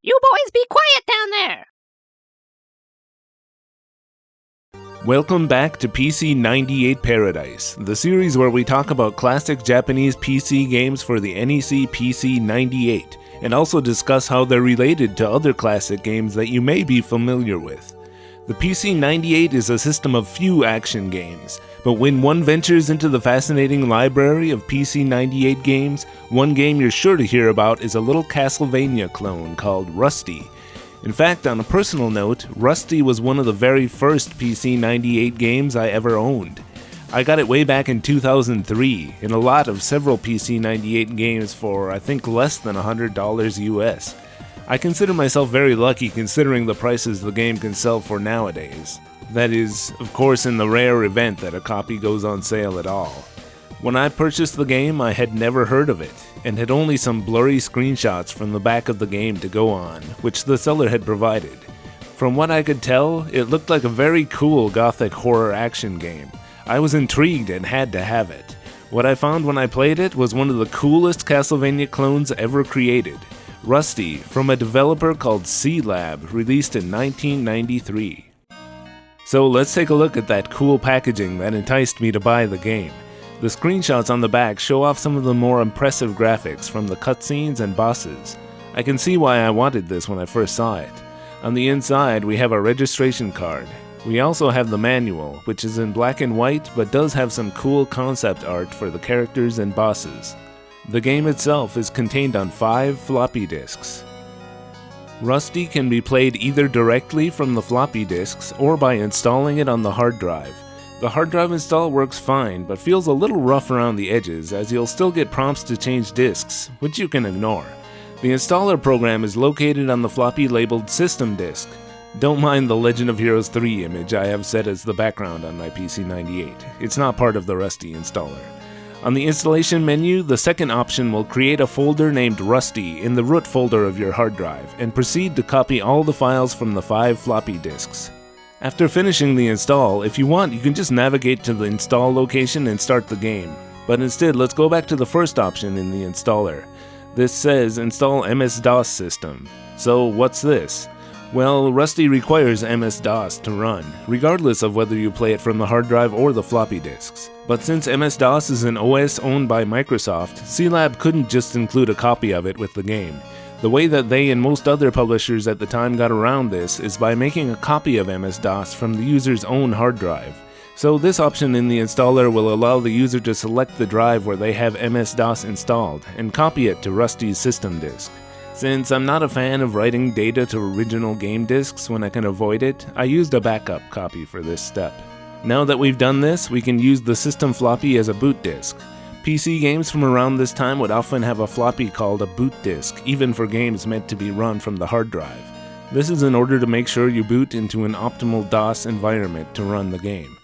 You boys be quiet down there! Welcome back to PC-98 Paradise, the series where we talk about classic Japanese PC games for the NEC PC-98, and also discuss how they're related to other classic games that you may be familiar with. The PC-98 is a system of few action games, but when one ventures into the fascinating library of PC-98 games, one game you're sure to hear about is a little Castlevania clone called Rusty. In fact, on a personal note, Rusty was one of the very first PC-98 games I ever owned. I got it way back in 2003, in a lot of several PC-98 games for, I think, less than $100 US. I consider myself very lucky considering the prices the game can sell for nowadays. That is, of course, in the rare event that a copy goes on sale at all. When I purchased the game, I had never heard of it, and had only some blurry screenshots from the back of the game to go on, which the seller had provided. From what I could tell, it looked like a very cool gothic horror action game. I was intrigued and had to have it. What I found when I played it was one of the coolest Castlevania clones ever created. Rusty, from a developer called C-Lab, released in 1993. So let's take a look at that cool packaging that enticed me to buy the game. The screenshots on the back show off some of the more impressive graphics from the cutscenes and bosses. I can see why I wanted this when I first saw it. On the inside, we have a registration card. We also have the manual, which is in black and white but does have some cool concept art for the characters and bosses. The game itself is contained on 5 floppy disks. Rusty can be played either directly from the floppy disks or by installing it on the hard drive. The hard drive install works fine, but feels a little rough around the edges as you'll still get prompts to change disks, which you can ignore. The installer program is located on the floppy labeled system disk. Don't mind the Legend of Heroes 3 image I have set as the background on my PC-98. It's not part of the Rusty installer. On the installation menu, the second option will create a folder named Rusty in the root folder of your hard drive, and proceed to copy all the files from the 5 floppy disks. After finishing the install, if you want, you can just navigate to the install location and start the game. But instead, let's go back to the first option in the installer. This says Install MS-DOS System. So what's this? Well, Rusty requires MS-DOS to run, regardless of whether you play it from the hard drive or the floppy disks. But since MS-DOS is an OS owned by Microsoft, C-Lab couldn't just include a copy of it with the game. The way that they and most other publishers at the time got around this is by making a copy of MS-DOS from the user's own hard drive. So this option in the installer will allow the user to select the drive where they have MS-DOS installed and copy it to Rusty's system disk. Since I'm not a fan of writing data to original game disks when I can avoid it, I used a backup copy for this step. Now that we've done this, we can use the system floppy as a boot disk. PC games from around this time would often have a floppy called a boot disk, even for games meant to be run from the hard drive. This is in order to make sure you boot into an optimal DOS environment to run the game.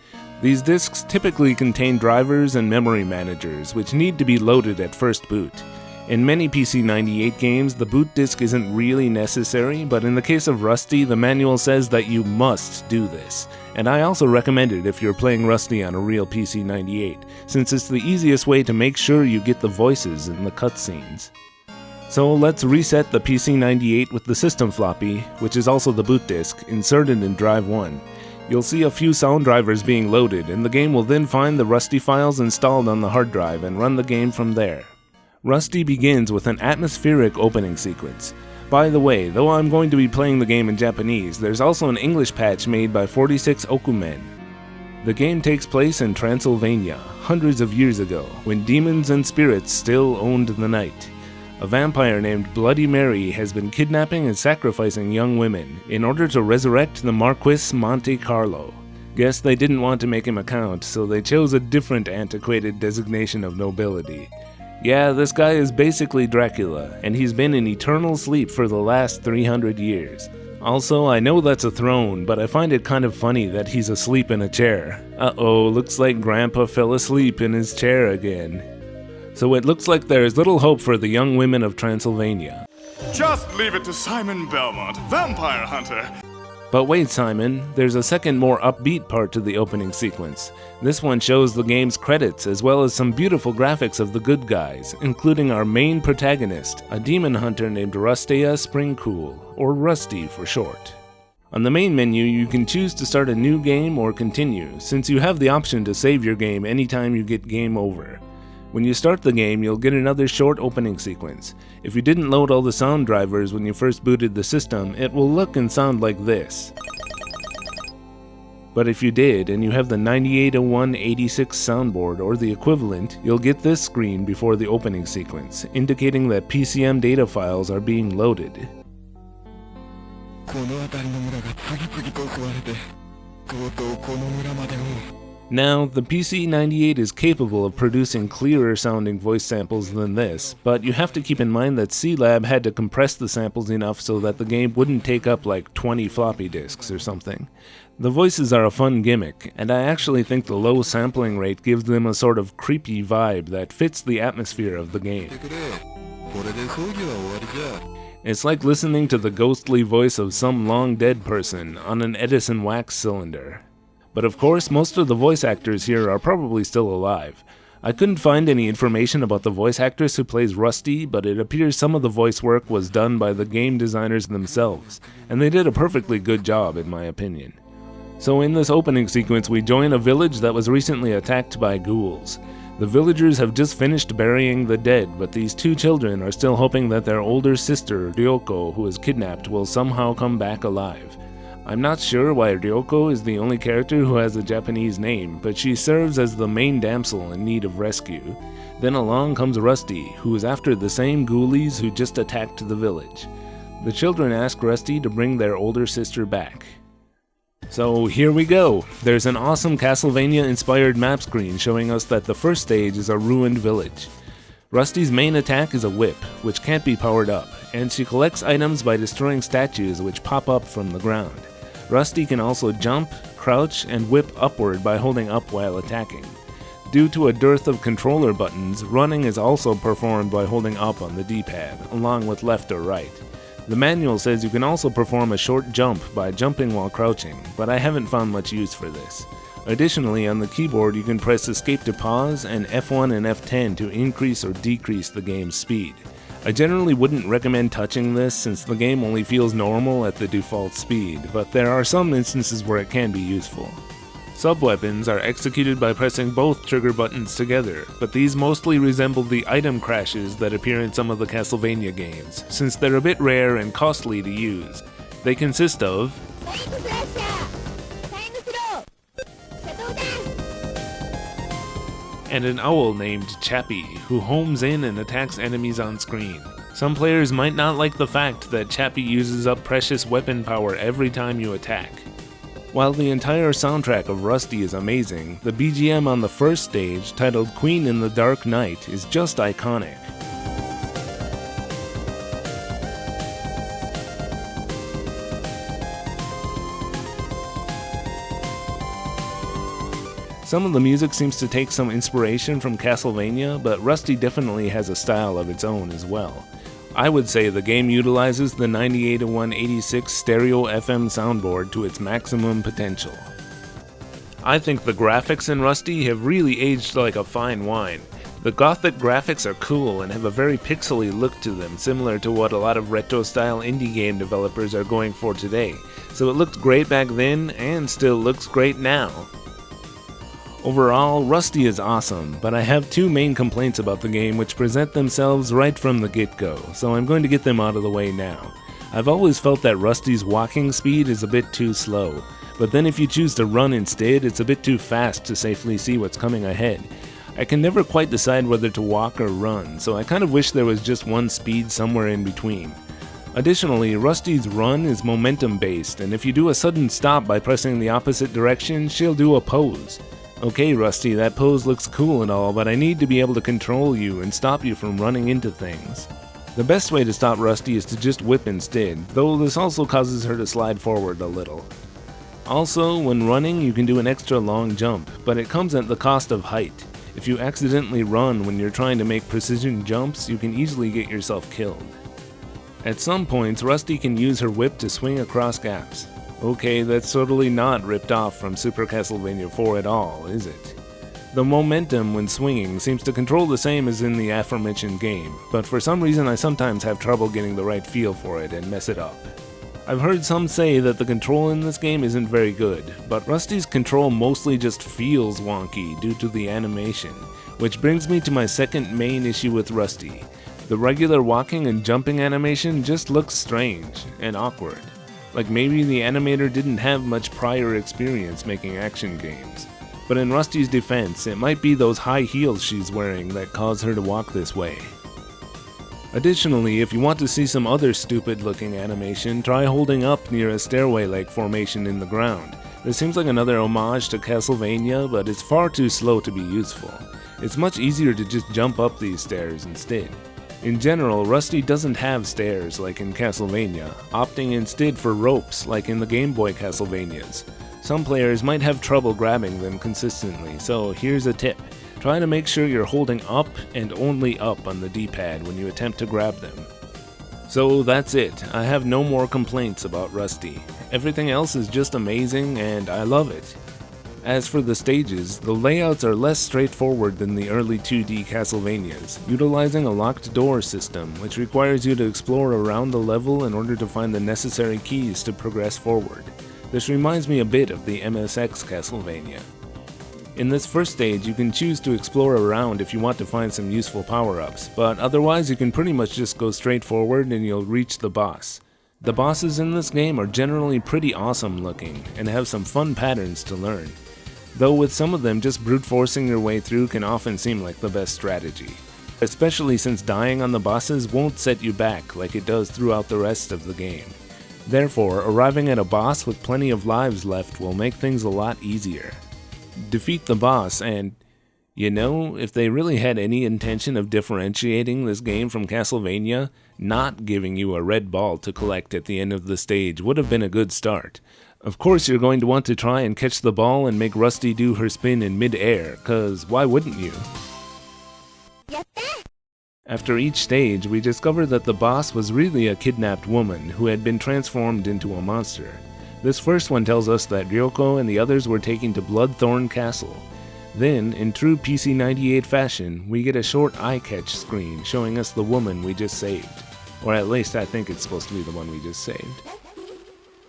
These disks typically contain drivers and memory managers, which need to be loaded at first boot. In many PC-98 games, the boot disk isn't really necessary, but in the case of Rusty, the manual says that you must do this. And I also recommend it if you're playing Rusty on a real PC-98, since it's the easiest way to make sure you get the voices in the cutscenes. So let's reset the PC-98 with the system floppy, which is also the boot disk, inserted in drive 1. You'll see a few sound drivers being loaded, and the game will then find the Rusty files installed on the hard drive and run the game from there. Rusty begins with an atmospheric opening sequence. By the way, though I'm going to be playing the game in Japanese, there's also an English patch made by 46 Okumen. The game takes place in Transylvania, hundreds of years ago, when demons and spirits still owned the night. A vampire named Bloody Mary has been kidnapping and sacrificing young women in order to resurrect the Marquis Monte Carlo. Guess they didn't want to make him a count, so they chose a different antiquated designation of nobility. Yeah, this guy is basically Dracula, and he's been in eternal sleep for the last 300 years. Also, I know that's a throne, but I find it kind of funny that he's asleep in a chair. Uh-oh, looks like Grandpa fell asleep in his chair again. So it looks like there is little hope for the young women of Transylvania. Just leave it to Simon Belmont, vampire hunter. But wait, Simon, there's a second, more upbeat part to the opening sequence. This one shows the game's credits as well as some beautiful graphics of the good guys, including our main protagonist, a demon hunter named Rustea Springcool, or Rusty for short. On the main menu, you can choose to start a new game or continue, since you have the option to save your game anytime you get game over. When you start the game, you'll get another short opening sequence. If you didn't load all the sound drivers when you first booted the system, it will look and sound like this. But if you did, and you have the 980186 soundboard or the equivalent, you'll get this screen before the opening sequence, indicating that PCM data files are being loaded. Now, the PC-98 is capable of producing clearer sounding voice samples than this, but you have to keep in mind that C-Lab had to compress the samples enough so that the game wouldn't take up like 20 floppy disks or something. The voices are a fun gimmick, and I actually think the low sampling rate gives them a sort of creepy vibe that fits the atmosphere of the game. It's like listening to the ghostly voice of some long-dead person on an Edison wax cylinder. But of course, most of the voice actors here are probably still alive. I couldn't find any information about the voice actress who plays Rusty, but it appears some of the voice work was done by the game designers themselves, and they did a perfectly good job in my opinion. So in this opening sequence, we join a village that was recently attacked by ghouls. The villagers have just finished burying the dead, but these two children are still hoping that their older sister, Ryoko, who was kidnapped, will somehow come back alive. I'm not sure why Ryoko is the only character who has a Japanese name, but she serves as the main damsel in need of rescue. Then along comes Rusty, who is after the same ghoulies who just attacked the village. The children ask Rusty to bring their older sister back. So here we go. There's an awesome Castlevania-inspired map screen showing us that the first stage is a ruined village. Rusty's main attack is a whip, which can't be powered up, and she collects items by destroying statues which pop up from the ground. Rusty can also jump, crouch, and whip upward by holding up while attacking. Due to a dearth of controller buttons, running is also performed by holding up on the D-pad, along with left or right. The manual says you can also perform a short jump by jumping while crouching, but I haven't found much use for this. Additionally, on the keyboard you can press escape to pause and F1 and F10 to increase or decrease the game's speed. I generally wouldn't recommend touching this since the game only feels normal at the default speed, but there are some instances where it can be useful. Sub-weapons are executed by pressing both trigger buttons together, but these mostly resemble the item crashes that appear in some of the Castlevania games, since they're a bit rare and costly to use. They consist of and an owl named Chappie, who homes in and attacks enemies on screen. Some players might not like the fact that Chappie uses up precious weapon power every time you attack. While the entire soundtrack of Rusty is amazing, the BGM on the first stage, titled Queen in the Dark Night, is just iconic. Some of the music seems to take some inspiration from Castlevania, but Rusty definitely has a style of its own as well. I would say the game utilizes the 980186 stereo FM soundboard to its maximum potential. I think the graphics in Rusty have really aged like a fine wine. The gothic graphics are cool and have a very pixely look to them, similar to what a lot of retro-style indie game developers are going for today, so it looked great back then and still looks great now. Overall, Rusty is awesome, but I have two main complaints about the game which present themselves right from the get-go, so I'm going to get them out of the way now. I've always felt that Rusty's walking speed is a bit too slow, but then if you choose to run instead, it's a bit too fast to safely see what's coming ahead. I can never quite decide whether to walk or run, so I kind of wish there was just one speed somewhere in between. Additionally, Rusty's run is momentum-based, and if you do a sudden stop by pressing the opposite direction, she'll do a pose. Okay, Rusty, that pose looks cool and all, but I need to be able to control you and stop you from running into things. The best way to stop Rusty is to just whip instead, though this also causes her to slide forward a little. Also, when running, you can do an extra long jump, but it comes at the cost of height. If you accidentally run when you're trying to make precision jumps, you can easily get yourself killed. At some points, Rusty can use her whip to swing across gaps. Okay, that's totally not ripped off from Super Castlevania 4 at all, is it? The momentum when swinging seems to control the same as in the aforementioned game, but for some reason I sometimes have trouble getting the right feel for it and mess it up. I've heard some say that the control in this game isn't very good, but Rusty's control mostly just feels wonky due to the animation, which brings me to my second main issue with Rusty. The regular walking and jumping animation just looks strange and awkward, like maybe the animator didn't have much prior experience making action games. But in Rusty's defense, it might be those high heels she's wearing that cause her to walk this way. Additionally, if you want to see some other stupid looking animation, try holding up near a stairway-like formation in the ground. This seems like another homage to Castlevania, but it's far too slow to be useful. It's much easier to just jump up these stairs instead. In general, Rusty doesn't have stairs like in Castlevania, opting instead for ropes like in the Game Boy Castlevanias. Some players might have trouble grabbing them consistently, so here's a tip. Try to make sure you're holding up and only up on the D-pad when you attempt to grab them. So that's it. I have no more complaints about Rusty. Everything else is just amazing and I love it. As for the stages, the layouts are less straightforward than the early 2D Castlevanias, utilizing a locked door system which requires you to explore around the level in order to find the necessary keys to progress forward. This reminds me a bit of the MSX Castlevania. In this first stage, you can choose to explore around if you want to find some useful power-ups, but otherwise you can pretty much just go straight forward and you'll reach the boss. The bosses in this game are generally pretty awesome looking and have some fun patterns to learn, though with some of them just brute forcing your way through can often seem like the best strategy, especially since dying on the bosses won't set you back like it does throughout the rest of the game. Therefore, arriving at a boss with plenty of lives left will make things a lot easier. Defeat the boss and, you know, if they really had any intention of differentiating this game from Castlevania, not giving you a red ball to collect at the end of the stage would have been a good start. Of course you're going to want to try and catch the ball and make Rusty do her spin in mid-air, cause why wouldn't you? After each stage, we discover that the boss was really a kidnapped woman who had been transformed into a monster. This first one tells us that Ryoko and the others were taken to Bloodthorn Castle. Then, in true PC-98 fashion, we get a short eye-catch screen showing us the woman we just saved. Or at least I think it's supposed to be the one we just saved.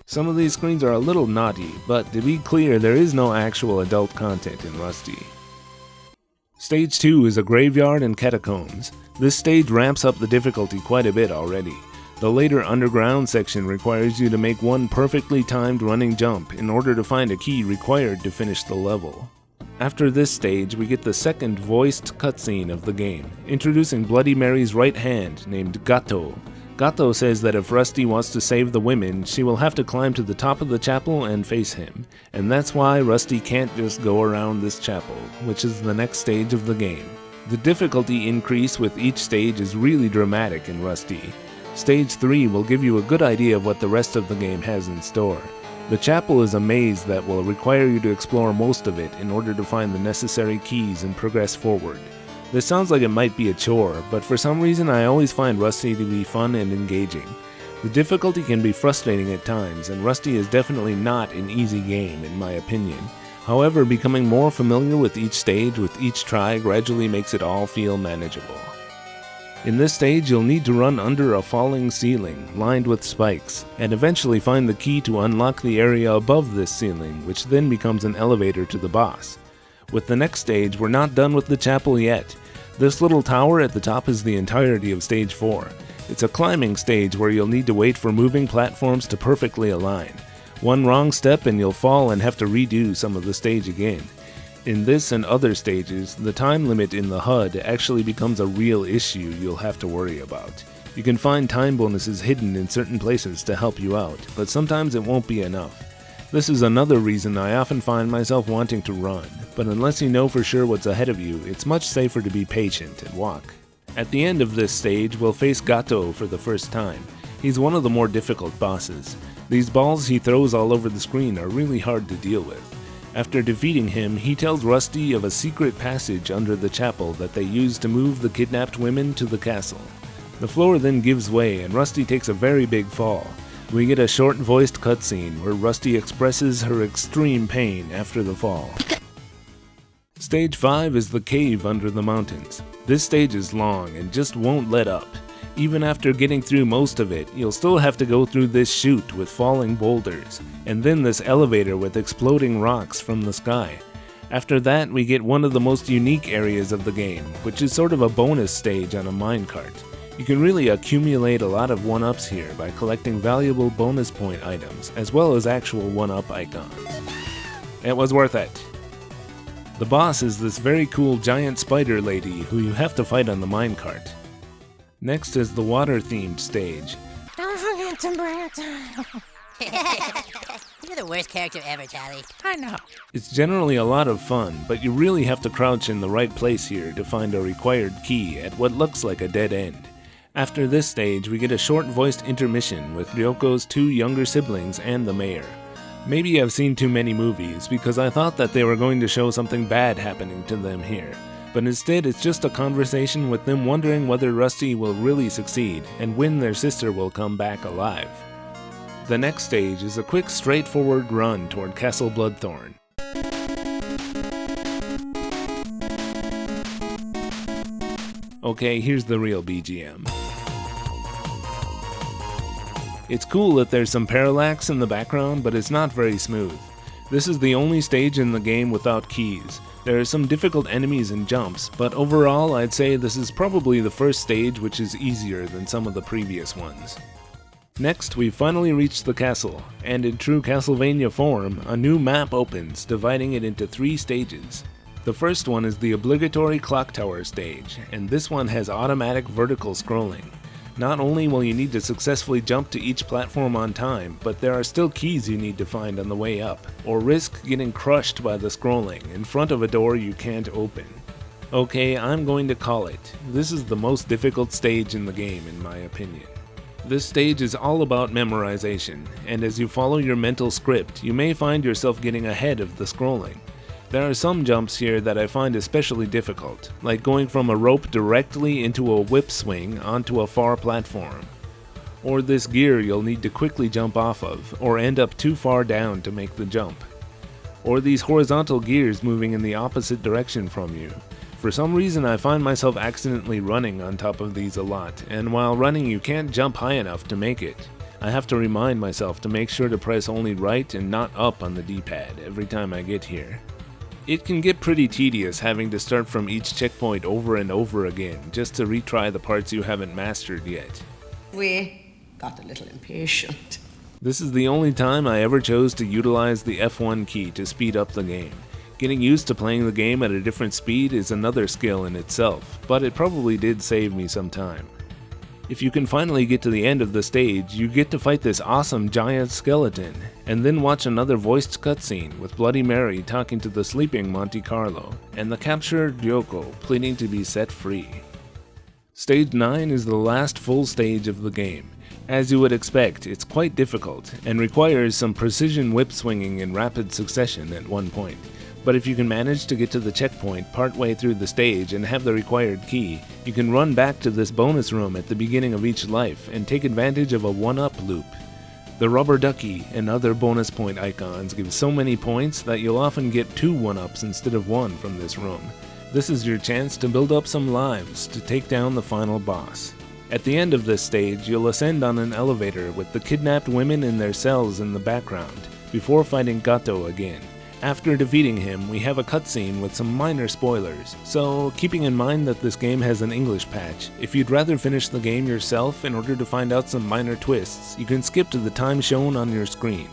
Some of these screens are a little naughty, but to be clear, there is no actual adult content in Rusty. Stage 2 is a graveyard and catacombs. This stage ramps up the difficulty quite a bit already. The later underground section requires you to make one perfectly timed running jump in order to find a key required to finish the level. After this stage, we get the second voiced cutscene of the game, introducing Bloody Mary's right hand named Gato. Gato says that if Rusty wants to save the women, she will have to climb to the top of the chapel and face him, and that's why Rusty can't just go around this chapel, which is the next stage of the game. The difficulty increase with each stage is really dramatic in Rusty. Stage 3 will give you a good idea of what the rest of the game has in store. The chapel is a maze that will require you to explore most of it in order to find the necessary keys and progress forward. This sounds like it might be a chore, but for some reason I always find Rusty to be fun and engaging. The difficulty can be frustrating at times, and Rusty is definitely not an easy game in my opinion. However, becoming more familiar with each stage with each try gradually makes it all feel manageable. In this stage, you'll need to run under a falling ceiling lined with spikes, and eventually find the key to unlock the area above this ceiling, which then becomes an elevator to the boss. With the next stage, we're not done with the chapel yet. This little tower at the top is the entirety of stage 4. It's a climbing stage where you'll need to wait for moving platforms to perfectly align. One wrong step and you'll fall and have to redo some of the stage again. In this and other stages, the time limit in the HUD actually becomes a real issue you'll have to worry about. You can find time bonuses hidden in certain places to help you out, but sometimes it won't be enough. This is another reason I often find myself wanting to run, but unless you know for sure what's ahead of you, it's much safer to be patient and walk. At the end of this stage, we'll face Gato for the first time. He's one of the more difficult bosses. These balls he throws all over the screen are really hard to deal with. After defeating him, he tells Rusty of a secret passage under the chapel that they use to move the kidnapped women to the castle. The floor then gives way and Rusty takes a very big fall. We get a short-voiced cutscene where Rusty expresses her extreme pain after the fall. Stage 5 is the cave under the mountains. This stage is long and just won't let up. Even after getting through most of it, you'll still have to go through this chute with falling boulders, and then this elevator with exploding rocks from the sky. After that, we get one of the most unique areas of the game, which is sort of a bonus stage on a minecart. You can really accumulate a lot of 1-ups here by collecting valuable bonus point items, as well as actual 1-up icons. It was worth it. The boss is this very cool giant spider lady who you have to fight on the minecart. Next is the water-themed stage. Don't forget to bring it down. You're the worst character ever, Charlie. I know. It's generally a lot of fun, but you really have to crouch in the right place here to find a required key at what looks like a dead end. After this stage, we get a short-voiced intermission with Ryoko's 2 younger siblings and the mayor. Maybe I've seen too many movies, because I thought that they were going to show something bad happening to them here. But instead, it's just a conversation with them wondering whether Rusty will really succeed and when their sister will come back alive. The next stage is a quick, straightforward run toward Castle Bloodthorn. Okay, here's the real BGM. It's cool that there's some parallax in the background, but it's not very smooth. This is the only stage in the game without keys. There are some difficult enemies and jumps, but overall I'd say this is probably the first stage which is easier than some of the previous ones. Next, we finally reached the castle, and in true Castlevania form, a new map opens, dividing it into 3 stages. The first one is the obligatory clock tower stage, and this one has automatic vertical scrolling. Not only will you need to successfully jump to each platform on time, but there are still keys you need to find on the way up, or risk getting crushed by the scrolling in front of a door you can't open. Okay, I'm going to call it. This is the most difficult stage in the game in my opinion. This stage is all about memorization, and as you follow your mental script, you may find yourself getting ahead of the scrolling. There are some jumps here that I find especially difficult, like going from a rope directly into a whip swing onto a far platform. Or this gear you'll need to quickly jump off of, or end up too far down to make the jump. Or these horizontal gears moving in the opposite direction from you. For some reason I find myself accidentally running on top of these a lot, and while running you can't jump high enough to make it. I have to remind myself to make sure to press only right and not up on the D-pad every time I get here. It can get pretty tedious having to start from each checkpoint over and over again just to retry the parts you haven't mastered yet. We got a little impatient. This is the only time I ever chose to utilize the F1 key to speed up the game. Getting used to playing the game at a different speed is another skill in itself, but it probably did save me some time. If you can finally get to the end of the stage, you get to fight this awesome giant skeleton, and then watch another voiced cutscene with Bloody Mary talking to the sleeping Monte Carlo, and the captured Ryoko pleading to be set free. Stage 9 is the last full stage of the game. As you would expect, it's quite difficult, and requires some precision whip swinging in rapid succession at one point. But if you can manage to get to the checkpoint partway through the stage and have the required key, you can run back to this bonus room at the beginning of each life and take advantage of a 1-up loop. The rubber ducky and other bonus point icons give so many points that you'll often get 2 1-ups instead of 1 from this room. This is your chance to build up some lives to take down the final boss. At the end of this stage, you'll ascend on an elevator with the kidnapped women in their cells in the background, before fighting Gato again. After defeating him, we have a cutscene with some minor spoilers, so keeping in mind that this game has an English patch, if you'd rather finish the game yourself in order to find out some minor twists, you can skip to the time shown on your screen.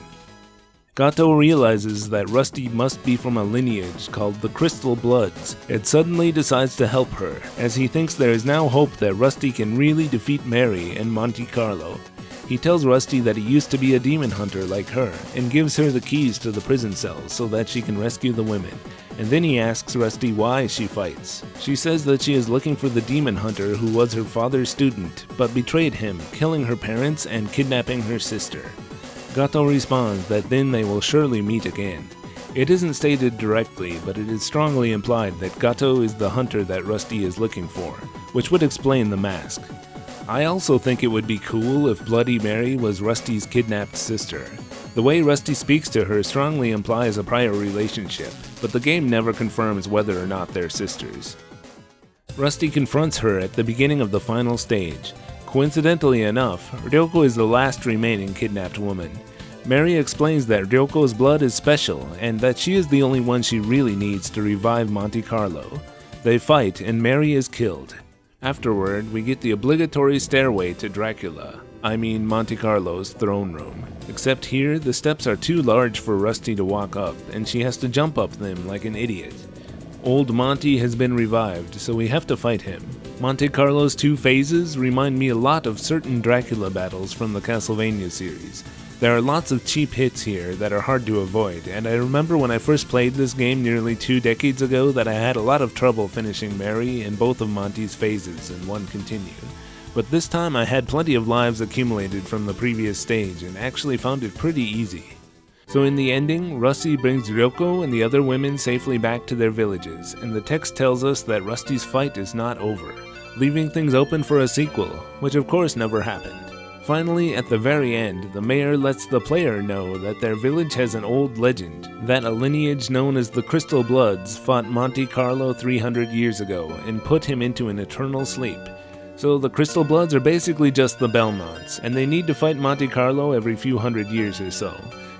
Gato realizes that Rusty must be from a lineage called the Crystal Bloods, and suddenly decides to help her, as he thinks there is now hope that Rusty can really defeat Mary and Monte Carlo. He tells Rusty that he used to be a demon hunter like her, and gives her the keys to the prison cells so that she can rescue the women. And then he asks Rusty why she fights. She says that she is looking for the demon hunter who was her father's student, but betrayed him, killing her parents and kidnapping her sister. Gato responds that then they will surely meet again. It isn't stated directly, but it is strongly implied that Gato is the hunter that Rusty is looking for, which would explain the mask. I also think it would be cool if Bloody Mary was Rusty's kidnapped sister. The way Rusty speaks to her strongly implies a prior relationship, but the game never confirms whether or not they're sisters. Rusty confronts her at the beginning of the final stage. Coincidentally enough, Ryoko is the last remaining kidnapped woman. Mary explains that Ryoko's blood is special and that she is the only one she really needs to revive Monte Carlo. They fight and Mary is killed. Afterward, we get the obligatory stairway to Dracula. I mean Monte Carlo's throne room. Except here, the steps are too large for Rusty to walk up, and she has to jump up them like an idiot. Old Monty has been revived, so we have to fight him. Monte Carlo's two phases remind me a lot of certain Dracula battles from the Castlevania series. There are lots of cheap hits here that are hard to avoid, and I remember when I first played this game nearly 2 decades ago that I had a lot of trouble finishing Mary in both of Monty's phases in one continue. But this time I had plenty of lives accumulated from the previous stage and actually found it pretty easy. So in the ending, Rusty brings Ryoko and the other women safely back to their villages, and the text tells us that Rusty's fight is not over, leaving things open for a sequel, which of course never happened. Finally, at the very end, the mayor lets the player know that their village has an old legend, that a lineage known as the Crystal Bloods fought Monte Carlo 300 years ago and put him into an eternal sleep. So the Crystal Bloods are basically just the Belmonts, and they need to fight Monte Carlo every few hundred years or so.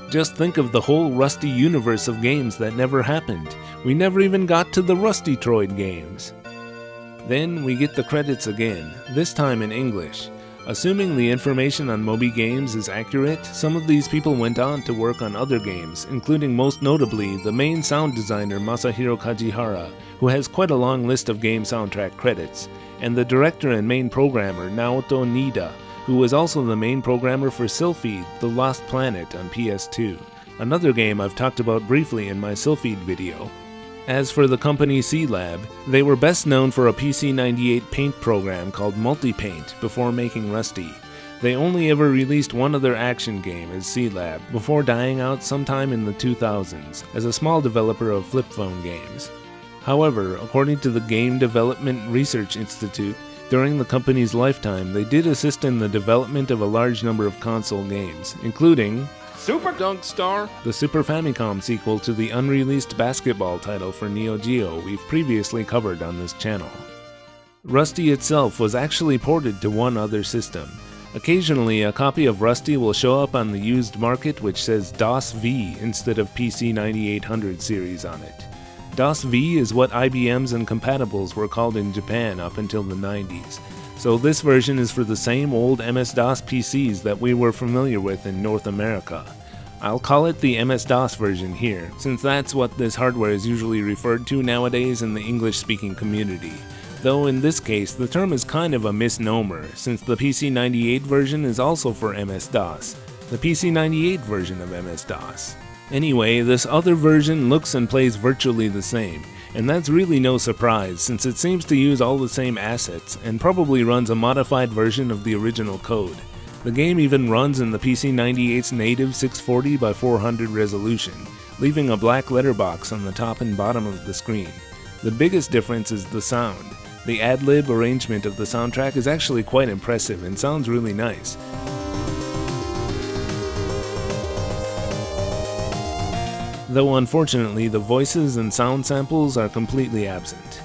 Just think of the whole Rusty universe of games that never happened. We never even got to the Rusty Troid games. Then we get the credits again, this time in English. Assuming the information on Moby Games is accurate, some of these people went on to work on other games, including most notably the main sound designer Masahiro Kajihara, who has quite a long list of game soundtrack credits, and the director and main programmer Naoto Nida, who was also the main programmer for Sylphid: The Lost Planet on PS2, another game I've talked about briefly in my Sylphid video. As for the company C-Lab, they were best known for a PC-98 paint program called Multipaint before making Rusty. They only ever released one other action game as C-Lab before dying out sometime in the 2000s as a small developer of flip phone games. However, according to the Game Development Research Institute, during the company's lifetime they did assist in the development of a large number of console games, including Super Dunk Star, the Super Famicom sequel to the unreleased basketball title for Neo Geo we've previously covered on this channel. Rusty itself was actually ported to one other system. Occasionally, a copy of Rusty will show up on the used market which says DOS-V instead of PC-9800 series on it. DOS-V is what IBMs and compatibles were called in Japan up until the 90s. So this version is for the same old MS-DOS PCs that we were familiar with in North America. I'll call it the MS-DOS version here, since that's what this hardware is usually referred to nowadays in the English-speaking community. Though in this case, the term is kind of a misnomer, since the PC-98 version is also for MS-DOS, the PC-98 version of MS-DOS. Anyway, this other version looks and plays virtually the same, and that's really no surprise since it seems to use all the same assets and probably runs a modified version of the original code. The game even runs in the PC-98's native 640x400 resolution, leaving a black letterbox on the top and bottom of the screen. The biggest difference is the sound. The ad-lib arrangement of the soundtrack is actually quite impressive and sounds really nice. Though unfortunately the voices and sound samples are completely absent.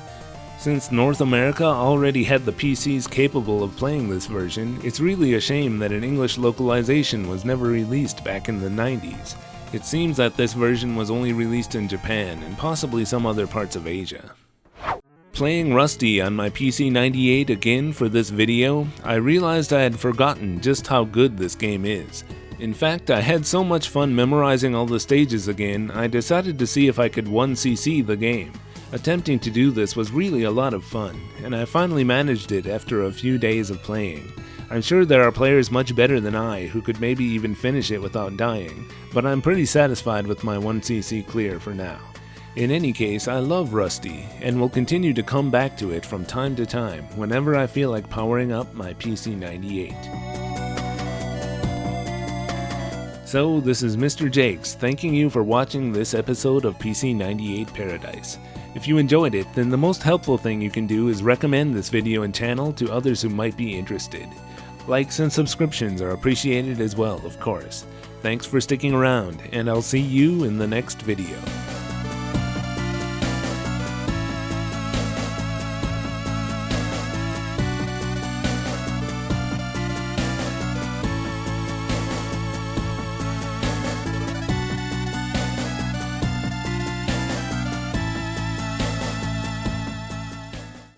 Since North America already had the PCs capable of playing this version, it's really a shame that an English localization was never released back in the 90s. It seems that this version was only released in Japan and possibly some other parts of Asia. Playing Rusty on my PC-98 again for this video, I realized I had forgotten just how good this game is. In fact, I had so much fun memorizing all the stages again, I decided to see if I could 1cc the game. Attempting to do this was really a lot of fun, and I finally managed it after a few days of playing. I'm sure there are players much better than I who could maybe even finish it without dying, but I'm pretty satisfied with my 1cc clear for now. In any case, I love Rusty, and will continue to come back to it from time to time whenever I feel like powering up my PC-98. So, this is Mr. Jakes thanking you for watching this episode of PC-98 Paradise. If you enjoyed it, then the most helpful thing you can do is recommend this video and channel to others who might be interested. Likes and subscriptions are appreciated as well, of course. Thanks for sticking around, and I'll see you in the next video.